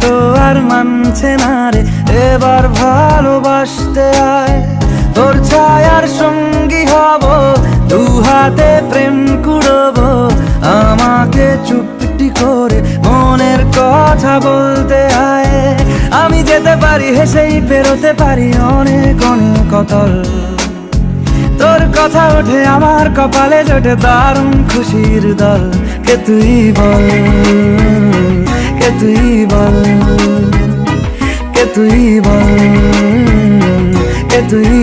তো আর মানছে না রে, এবার ভালোবাসতে আয়। তোর ছায়ার সঙ্গী হব, দু হাতে প্রেম কুড়বো, আমাকে চুপটি করে মনের কথা বলতে আয়। আমি যেতে পারি হেসেই পেরোতে পারি অনেক অনেক অতল, তোর কথা ওঠে আমার কপালে জোটে দারুণ খুশির দল। কে তুই বল, কে তুই বল, কে তুই বল, কে তুই